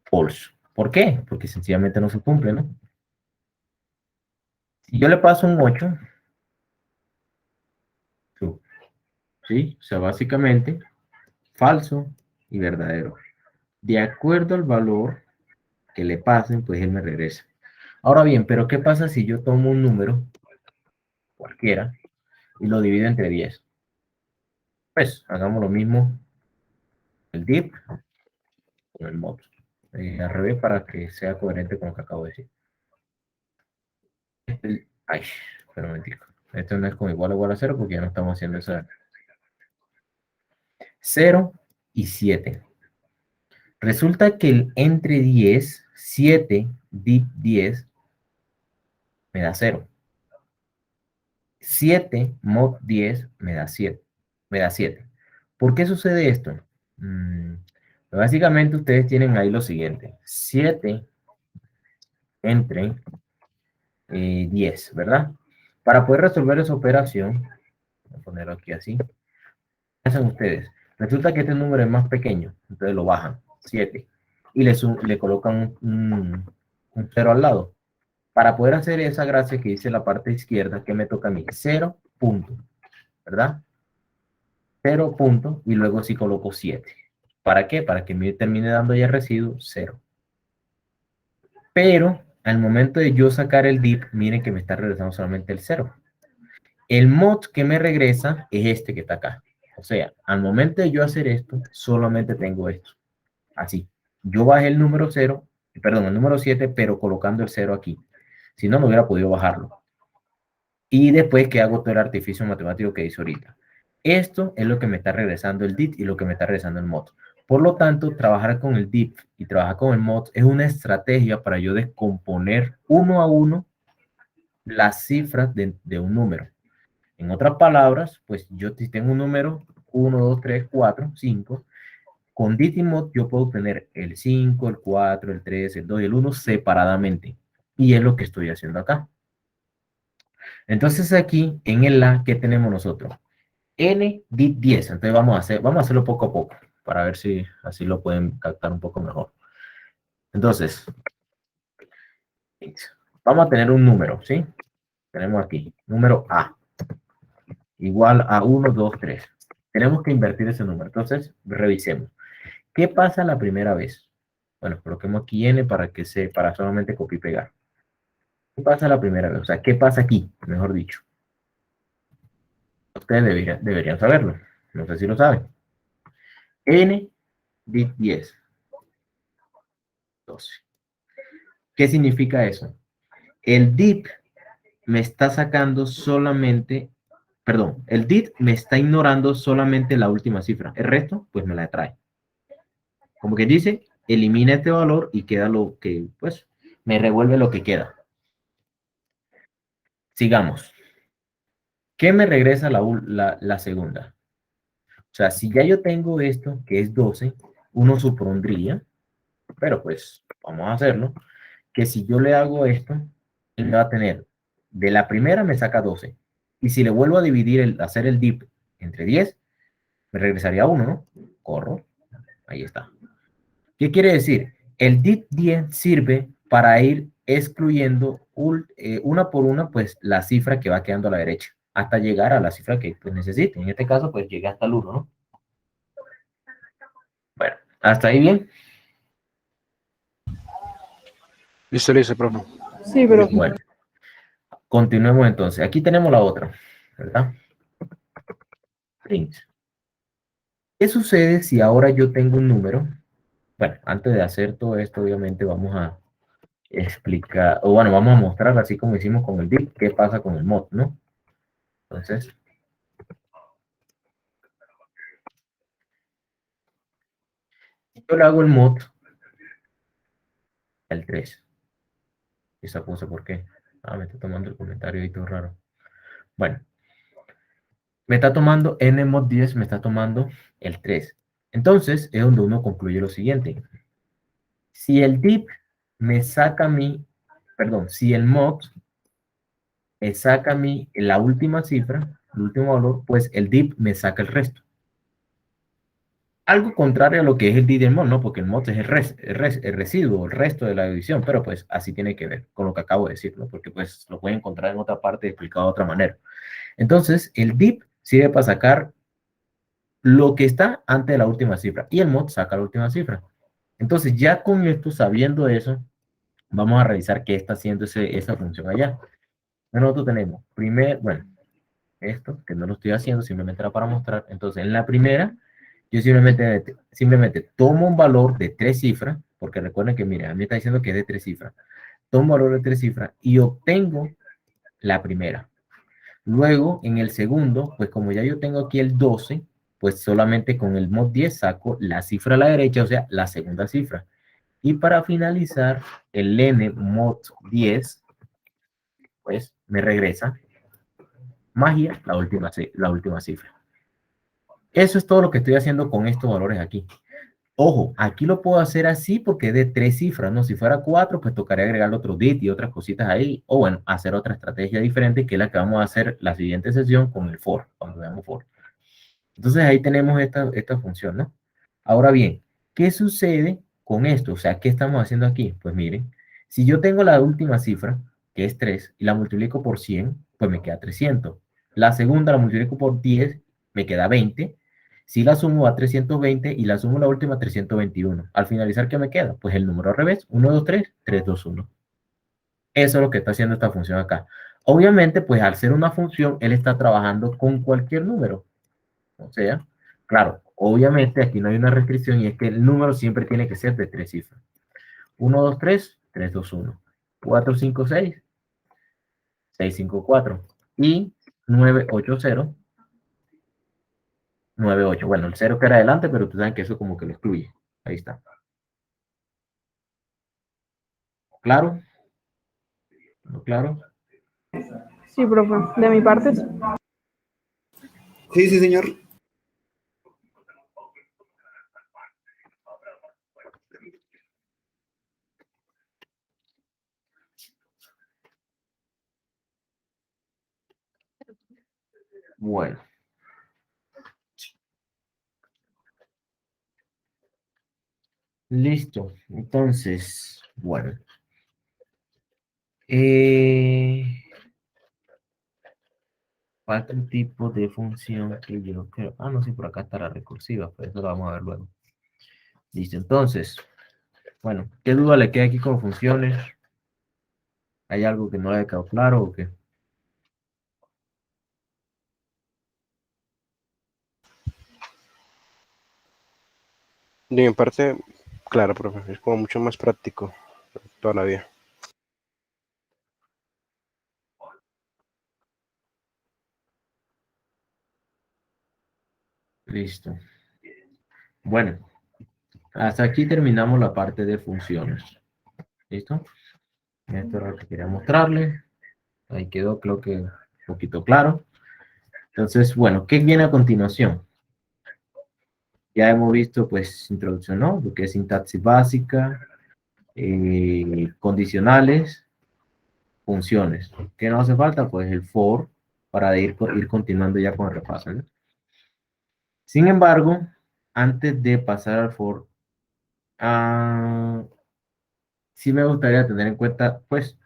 False. ¿Por qué? Porque sencillamente no se cumple, ¿no? Si yo le paso un 8, ¿sí? O sea, básicamente, falso y verdadero. De acuerdo al valor que le pasen, pues él me regresa. Ahora bien, pero ¿qué pasa si yo tomo un número, cualquiera, y lo divido entre 10? Pues hagamos lo mismo, el div con el mod. Al revés para que sea coherente con lo que acabo de decir. Ay, pero un momentico. Esto no es como igual a 0 porque ya no estamos haciendo eso. 0 y 7. Resulta que el entre 10, 7 div 10 me da 0. 7 mod 10 me da 7. Me da 7. ¿Por qué sucede esto? Básicamente ustedes tienen ahí lo siguiente. 7 entre 10, ¿verdad? Para poder resolver esa operación, voy a ponerlo aquí así. ¿Qué hacen ustedes? Resulta que este número es más pequeño, entonces lo bajan, 7, y le colocan un 0 al lado. Para poder hacer esa gracia que dice la parte izquierda, que me toca a mí, 0 punto, ¿verdad? 0 punto, y luego sí coloco 7. ¿Para qué? Para que me termine dando ya el residuo 0. Pero al momento de yo sacar el div, miren que me está regresando solamente el 0. El mod que me regresa es este que está acá. O sea, al momento de yo hacer esto, solamente tengo esto. Así. Yo bajé el número 0, perdón, el número 7, pero colocando el 0 aquí. Si no, no hubiera podido bajarlo. Y después que hago todo el artificio matemático que hice ahorita. Esto es lo que me está regresando el div y lo que me está regresando el mod. Por lo tanto, trabajar con el div y trabajar con el mod es una estrategia para yo descomponer uno a uno las cifras de un número. En otras palabras, pues yo tengo un número 1, 2, 3, 4, 5. Con DTMod yo puedo tener el 5, el 4, el 3, el 2 y el 1 separadamente. Y es lo que estoy haciendo acá. Entonces aquí en el A, ¿qué tenemos nosotros? N dit 10. Entonces vamos a hacerlo poco a poco para ver si así lo pueden captar un poco mejor. Entonces, vamos a tener un número, ¿sí? Tenemos aquí, número A, igual a 1, 2, 3. Tenemos que invertir ese número. Entonces, revisemos. ¿Qué pasa la primera vez? Bueno, coloquemos aquí N para solamente copiar y pegar. ¿Qué pasa la primera vez? O sea, ¿qué pasa aquí? Mejor dicho. Ustedes deberían saberlo. No sé si lo saben. N dit 10. 12. ¿Qué significa eso? El dit me está sacando solamente, perdón, el dit me está ignorando solamente la última cifra. El resto, pues me la trae. Como que dice, elimina este valor y queda lo que, pues, me revuelve lo que queda. Sigamos. ¿Qué me regresa la segunda? O sea, si ya yo tengo esto, que es 12, uno supondría, pero pues vamos a hacerlo, que si yo le hago esto, él me va a tener, de la primera me saca 12. Y si le vuelvo a dividir, hacer el dip entre 10, me regresaría 1, ¿no? Corro, ahí está. ¿Qué quiere decir? El dip 10 sirve para ir excluyendo una por una, pues la cifra que va quedando a la derecha, hasta llegar a la cifra que pues, necesite. En este caso, pues llegué hasta el 1, ¿no? Bueno, hasta ahí bien. Listo, profe. Sí, profe. Bueno, continuemos entonces. Aquí tenemos la otra, ¿verdad? Print. ¿Qué sucede si ahora yo tengo un número? Bueno, antes de hacer todo esto, obviamente vamos a explicar, o bueno, vamos a mostrar, así como hicimos con el dip, qué pasa con el mod, ¿no? Entonces, yo le hago el mod al 3. Esa cosa, ¿por qué? Ah, me está tomando el comentario ahí todo raro. Bueno, me está tomando nmod 10, me está tomando el 3. Entonces, es donde uno concluye lo siguiente. Si el dip me saca a mí, perdón, si el mod me saca a mí la última cifra, el último valor, pues el dip me saca el resto. Algo contrario a lo que es el dip del mod, ¿no? Porque el mod es el residuo, el resto de la división, pero pues así tiene que ver con lo que acabo de decir, ¿no? Porque pues lo pueden encontrar en otra parte explicado de otra manera. Entonces, el dip sirve para sacar lo que está antes de la última cifra y el mod saca la última cifra. Entonces, ya con esto, sabiendo eso, vamos a revisar qué está haciendo esa función allá. Nosotros tenemos, bueno, esto, que no lo estoy haciendo, simplemente era para mostrar. Entonces, en la primera, yo simplemente tomo un valor de 3 cifras, porque recuerden que, mire, a mí me está diciendo que es de 3 cifras. Tomo un valor de 3 cifras y obtengo la primera. Luego, en el segundo, pues como ya yo tengo aquí el 12, pues solamente con el mod 10 saco la cifra a la derecha, o sea, la segunda cifra. Y para finalizar, el n mod 10, pues me regresa magia la última cifra. Eso es todo lo que estoy haciendo con estos valores aquí. Ojo, aquí lo puedo hacer así porque es de 3 cifras, ¿no? Si fuera 4, pues tocaría agregar otro dit y otras cositas ahí. O bueno, hacer otra estrategia diferente que es la que vamos a hacer la siguiente sesión con el for, cuando veamos for. Entonces ahí tenemos esta función, ¿no? Ahora bien, ¿qué sucede con esto? O sea, ¿qué estamos haciendo aquí? Pues miren, si yo tengo la última cifra, que es 3, y la multiplico por 100, pues me queda 300. La segunda la multiplico por 10, me queda 20. Si la sumo a 320 y la sumo la última 321. Al finalizar, ¿qué me queda? Pues el número al revés, 1, 2, 3, 3, 2, 1. Eso es lo que está haciendo esta función acá. Obviamente, pues al ser una función, él está trabajando con cualquier número. O sea, claro, obviamente aquí no hay una restricción y es que el número siempre tiene que ser de 3 cifras. 1, 2, 3, 3, 2, 1. 4, 5, 6, 6, 5, 4. Y 9, 8, 0, 9, 8. Bueno, el 0 que era adelante, pero tú sabes que eso como que lo excluye. Ahí está. ¿Claro? ¿No claro? Sí, profe. De mi parte, sí. Sí, sí, señor. Bueno. Listo. Entonces, bueno. Falta un tipo de función que yo creo. Ah, no, sí, por acá está la recursiva, pero eso lo vamos a ver luego. Listo, entonces, bueno, ¿qué duda le queda aquí con funciones? ¿Hay algo que no le haya quedado claro o qué? De mi parte, claro, profe, es como mucho más práctico toda la vida. Listo. Bueno, hasta aquí terminamos la parte de funciones. ¿Listo? Esto es lo que quería mostrarles. Ahí quedó, creo que un poquito claro. Entonces, bueno, ¿qué viene a continuación? Ya hemos visto, pues, introducción, ¿no? Lo que es sintaxis básica, condicionales, funciones. ¿Qué nos hace falta? Pues el for para ir continuando ya con el repaso, ¿no? Sin embargo, antes de pasar al for, sí me gustaría tener en cuenta, pues,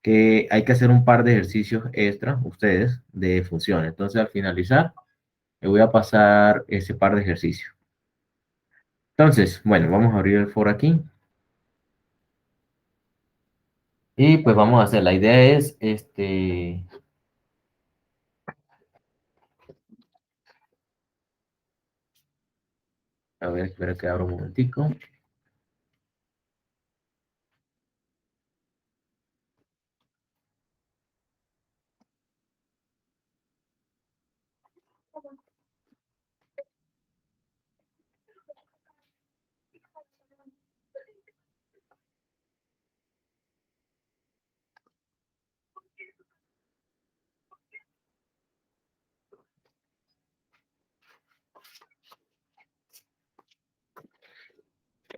que hay que hacer un par de ejercicios extra, ustedes, de funciones. Entonces, al finalizar, le voy a pasar ese par de ejercicios. Entonces, bueno, vamos a abrir el for aquí. Y pues vamos a hacer, la idea es, a ver, espera que abra un momentico.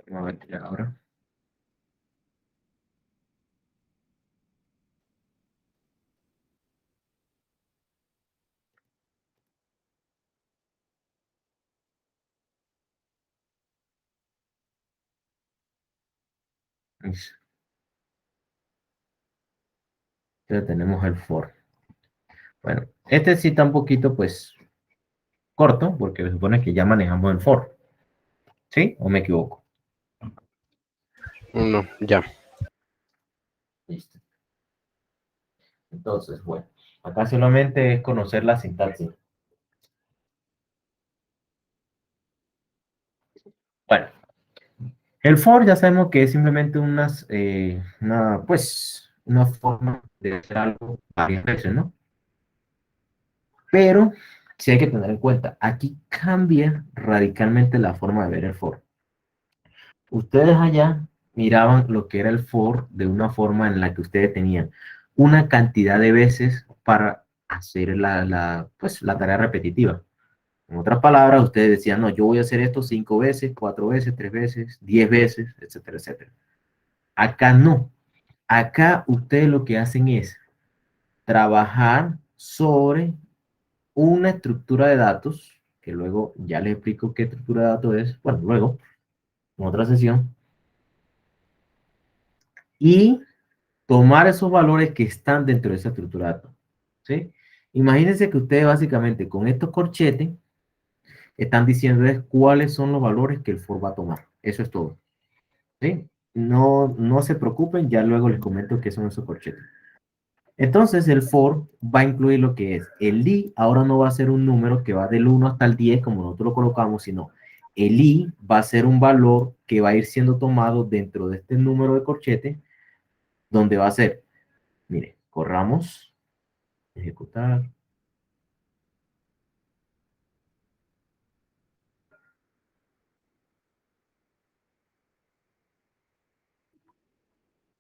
Vamos a ver qué ahora. Ya tenemos el for. Bueno, este sí está un poquito, pues, corto, porque se supone que ya manejamos el for. ¿Sí? ¿O me equivoco? No, ya. Listo. Entonces, bueno, acá solamente es conocer la sintaxis. Bueno, el for ya sabemos que es simplemente una forma de hacer algo varias veces, ¿no? Pero sí hay que tener en cuenta, aquí cambia radicalmente la forma de ver el for. Ustedes allá miraban lo que era el for de una forma en la que ustedes tenían una cantidad de veces para hacer la tarea repetitiva. En otras palabras, ustedes decían, no, yo voy a hacer esto 5 veces, 4 veces, 3 veces, 10 veces, etcétera, etcétera. Acá no. Acá ustedes lo que hacen es trabajar sobre una estructura de datos, que luego ya les explico qué estructura de datos es, bueno, luego, en otra sesión, y tomar esos valores que están dentro de esa estructura de datos, ¿sí? Imagínense que ustedes básicamente con estos corchetes están diciéndoles cuáles son los valores que el for va a tomar. Eso es todo, ¿sí? No, no se preocupen, ya luego les comento qué son esos corchetes. Entonces el for va a incluir lo que es el i, ahora no va a ser un número que va del 1 hasta el 10 como nosotros lo colocamos, sino el i va a ser un valor que va a ir siendo tomado dentro de este número de corchete, donde va a ser, mire, corramos, ejecutar.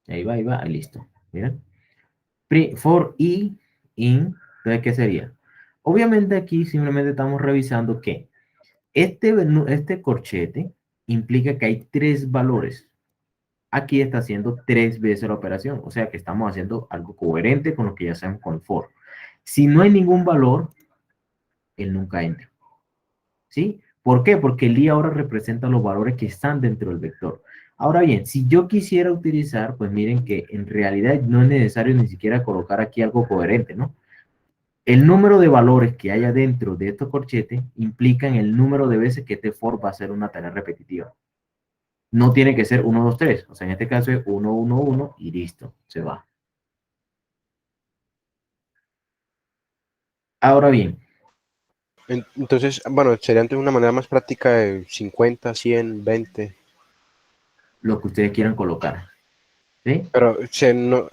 Ahí va, listo. Miren. For i in, entonces, ¿qué sería? Obviamente aquí simplemente estamos revisando que este corchete implica que hay 3 valores. Aquí está haciendo 3 veces la operación, o sea que estamos haciendo algo coherente con lo que ya sabemos con el for. Si no hay ningún valor, él nunca entra. ¿Sí? ¿Por qué? Porque el i ahora representa los valores que están dentro del vector. Ahora bien, si yo quisiera utilizar, pues miren que en realidad no es necesario ni siquiera colocar aquí algo coherente, ¿no? El número de valores que haya dentro de estos corchetes implican el número de veces que este for va a hacer una tarea repetitiva. No tiene que ser 1, 2, 3. O sea, en este caso es 1, 1, 1 y listo, se va. Ahora bien, Entonces, bueno, sería entonces una manera más práctica de 50, 100, 20. Lo que ustedes quieran colocar, ¿sí? Pero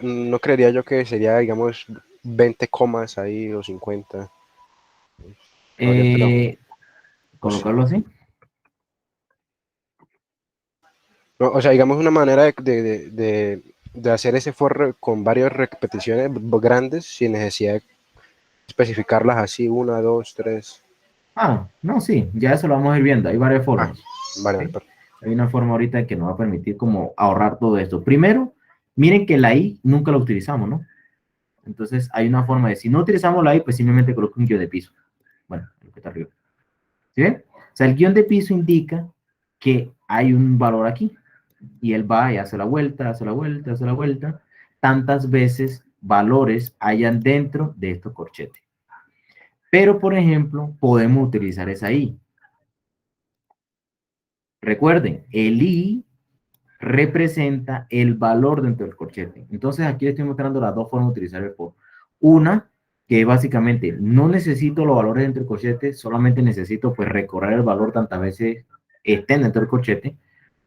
no creería yo que sería, digamos, 20 comas ahí o 50. No habría, pero Eh, no sé. Colocarlo así. No, o sea, digamos una manera de hacer ese forro con varias repeticiones grandes sin necesidad de especificarlas así, una, dos, tres. Ah, no, sí, ya eso lo vamos a ir viendo. Hay varias Ah, formas, vale, vale, ¿sí? Hay una forma ahorita que nos va a permitir como ahorrar todo esto. Primero, miren que la I nunca la utilizamos, ¿no? Entonces, hay una forma de, si no utilizamos la I, pues simplemente coloco un guión de piso. Bueno, lo que está arriba. ¿Sí ven? O sea, el guión de piso indica que hay un valor aquí. Y él va y hace la vuelta, hace la vuelta, hace la vuelta. Tantas veces valores hayan dentro de estos corchetes. Pero, por ejemplo, podemos utilizar esa I. Recuerden, el I representa el valor dentro del corchete. Entonces, aquí les estoy mostrando las dos formas de utilizar el for. Una, que básicamente no necesito los valores dentro del corchete, solamente necesito pues recorrer el valor tantas veces estén dentro del corchete.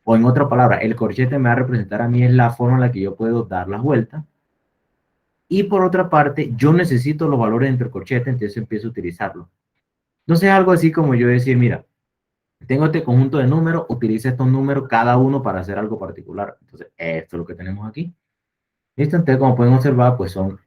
O en otra palabra, el corchete me va a representar a mí es la forma en la que yo puedo dar las vueltas. Y por otra parte, yo necesito los valores dentro del corchete, entonces empiezo a utilizarlo. Entonces, algo así como yo decir, mira, tengo este conjunto de números, utiliza estos números cada uno para hacer algo particular. Entonces, esto es lo que tenemos aquí. ¿Listo? Entonces, como pueden observar, pues son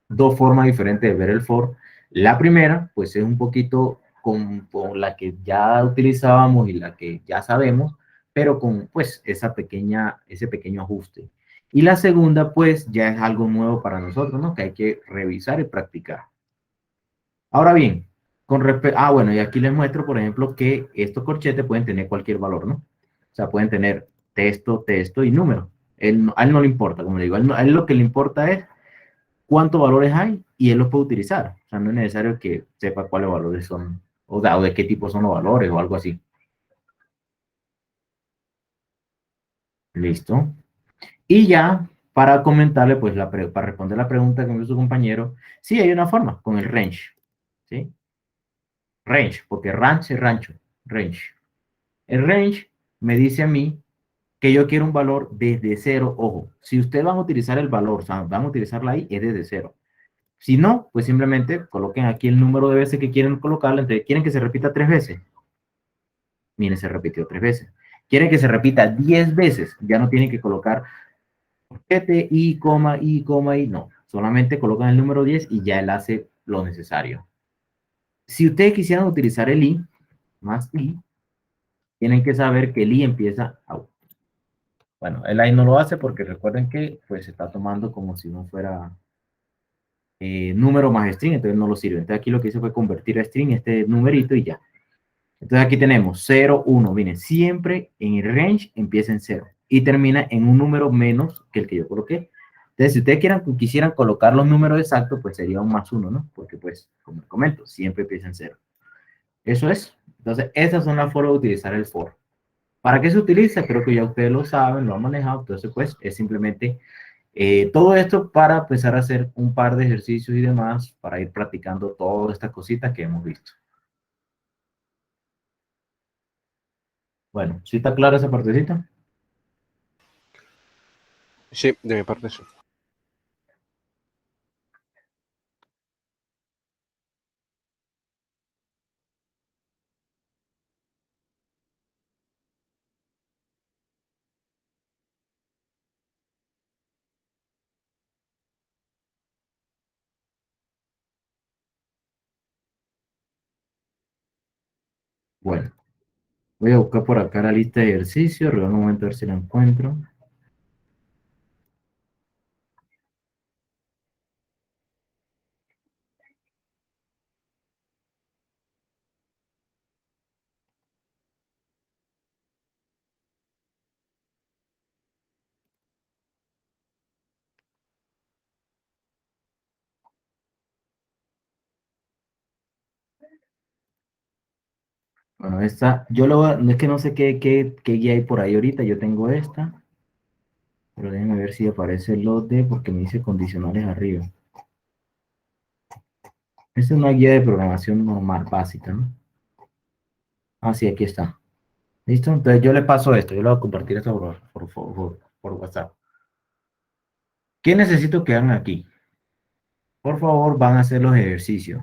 dos formas diferentes de ver el for. La primera, pues es un poquito con la que ya utilizábamos y la que ya sabemos, pero con pues ese pequeño ajuste. Y la segunda, pues ya es algo nuevo para nosotros, ¿no? Que hay que revisar y practicar. Ahora bien, con respecto, bueno, y aquí les muestro, por ejemplo, que estos corchetes pueden tener cualquier valor, ¿no? O sea, pueden tener texto, texto y número. A él no le importa, como le digo, a él lo que le importa es cuántos valores hay y él los puede utilizar. O sea, no es necesario que sepa cuáles valores son, o de qué tipo son los valores o algo así. Listo. Y ya, para comentarle, pues, para responder la pregunta que me hizo su compañero, sí hay una forma con el range, ¿sí? Range, porque ranch es rancho, range. El range me dice a mí que yo quiero un valor desde cero, ojo, si ustedes van a utilizar el valor, o sea, van a utilizarla ahí, es desde cero. Si no, pues simplemente coloquen aquí el número de veces que quieren colocarlo. Entonces, ¿quieren que se repita 3 veces? Miren, se repitió 3 veces. ¿Quieren que se repita 10 veces? Ya no tienen que colocar 7, y, no. Solamente colocan el número 10 y ya él hace lo necesario. Si ustedes quisieran utilizar el i, más i, tienen que saber que el i empieza a... Bueno, el i no lo hace porque recuerden que pues se está tomando como si no fuera número más string, entonces no lo sirve. Entonces aquí lo que hice fue convertir a string este numerito y ya. Entonces aquí tenemos 0, 1. Miren, siempre en el range empieza en 0 y termina en un número menos que el que yo coloqué. Entonces, si ustedes quisieran colocar los números exactos, pues sería un más 1, ¿no? Porque, pues, como les comento, siempre empieza en 0. Eso es. Entonces, esas son las formas de utilizar el for. ¿Para qué se utiliza? Creo que ya ustedes lo saben, lo han manejado. Entonces, pues, es simplemente todo esto para empezar a hacer un par de ejercicios y demás para ir practicando todas estas cositas que hemos visto. Bueno, ¿sí está clara esa partecita? Sí, de mi parte sí. Bueno, voy a buscar por acá la lista de ejercicios, regalo un momento a ver si la encuentro. Bueno, esta, no es que no sé qué guía hay por ahí ahorita, yo tengo esta, pero déjenme ver si aparece lo de, porque me dice condicionales arriba. Esta es una guía de programación normal, básica, ¿no? Ah, sí, aquí está. ¿Listo? Entonces yo le paso esto, yo le voy a compartir esto por WhatsApp. ¿Qué necesito que hagan aquí? Por favor, van a hacer los ejercicios.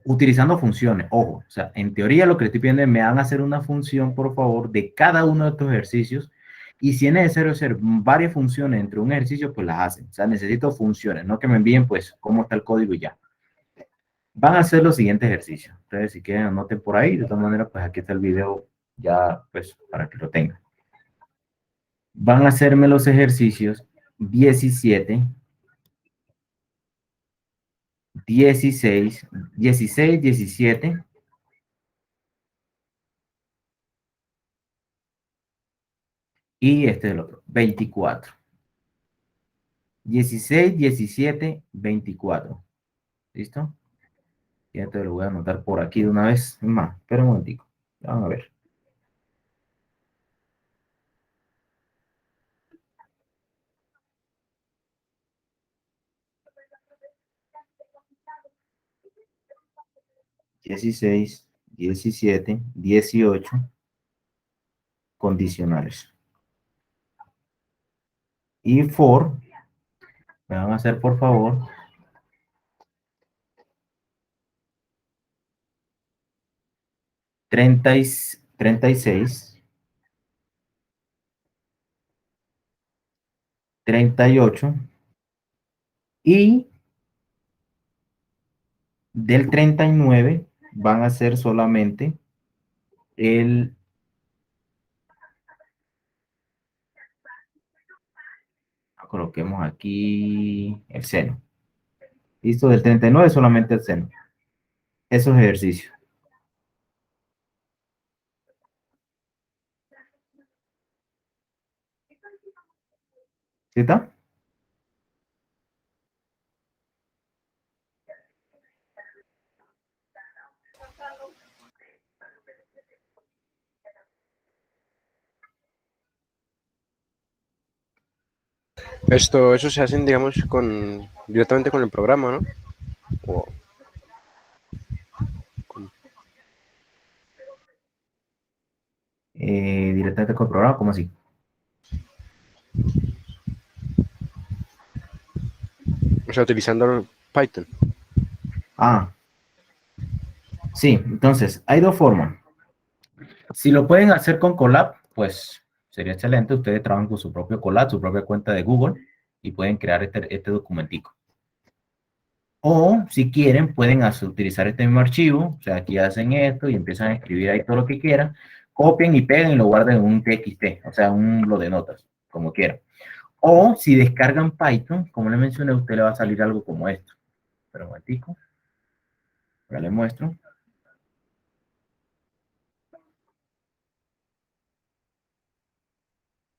Utilizando funciones. Ojo, o sea, en teoría lo que le estoy pidiendo es me van a hacer una función, por favor, de cada uno de estos ejercicios. Y si es necesario hacer varias funciones entre un ejercicio, pues las hacen. O sea, necesito funciones, no que me envíen, pues, cómo está el código y ya. Van a hacer los siguientes ejercicios. Entonces, si quieren, anoten por ahí. De todas maneras, pues aquí está el video ya, pues, para que lo tengan. Van a hacerme los ejercicios 17, 16, 16, 17 y este es el otro, 24. 16, 17, 24. ¿Listo? Ya te lo voy a anotar por aquí de una vez. Más, espera un momentico. Vamos a ver. Dieciséis, 17, 18 condicionales. Y for, me van a hacer por favor 36, 38 y del 39 van a ser solamente el... Coloquemos aquí el seno. Listo, del 39 solamente el seno. Esos ejercicios. ¿Sí está? Eso se hacen, digamos, directamente con el programa, ¿no? O Directamente con el programa, ¿cómo así? sea, utilizando Python. Ah, sí, entonces, hay dos formas. Si lo pueden hacer con Colab, pues sería excelente. Ustedes trabajan con su propio Colab, su propia cuenta de Google y pueden crear este documentico. O si quieren, pueden utilizar este mismo archivo. O sea, aquí hacen esto y empiezan a escribir ahí todo lo que quieran. Copian y pegan y lo guardan en un TXT, o sea, un bloc de notas, como quieran. O si descargan Python, como les mencioné, a usted le va a salir algo como esto. Pero un momentico. Ahora les muestro.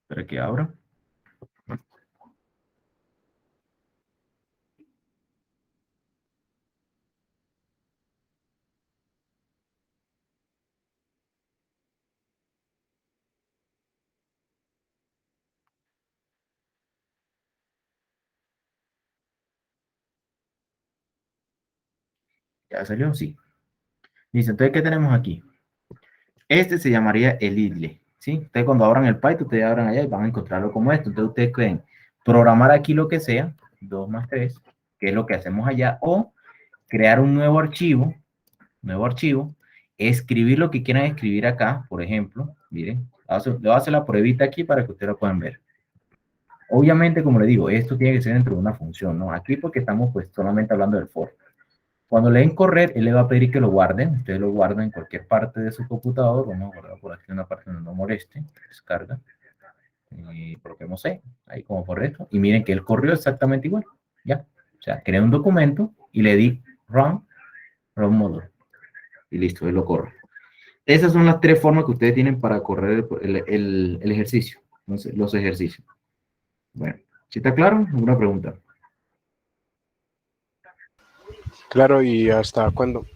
Espera que abra. ¿Ya salió? Sí. Listo, entonces, ¿qué tenemos aquí? Este se llamaría el idle, ¿sí? Ustedes cuando abran el Python, ustedes abran allá y van a encontrarlo como esto. Entonces, ustedes pueden programar aquí lo que sea, 2 más 3, que es lo que hacemos allá, o crear un nuevo archivo, escribir lo que quieran escribir acá, por ejemplo, miren, le voy a hacer la pruebita aquí para que ustedes lo puedan ver. Obviamente, como les digo, esto tiene que ser dentro de una función, ¿no? Aquí porque estamos pues solamente hablando del for. Cuando le den correr, él le va a pedir que lo guarden. Ustedes lo guardan en cualquier parte de su computador. Vamos a guardar por aquí una parte donde no moleste. Descarga. Y coloquemos C, ahí como por esto. Y miren que él corrió exactamente igual. Ya. O sea, creé un documento y le di run modulo. Y listo, él lo corre. Esas son las tres formas que ustedes tienen para correr el ejercicio. Entonces, los ejercicios. Bueno, ¿sí está claro? ¿Alguna pregunta? Claro, ¿y hasta cuándo?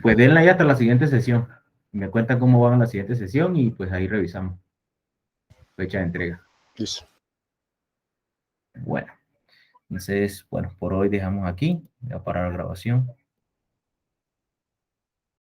Pues denle ahí hasta la siguiente sesión. Me cuentan cómo van a la siguiente sesión y pues ahí revisamos. Fecha de entrega. Listo. Bueno, Entonces, bueno, por hoy dejamos aquí. Voy a parar la grabación.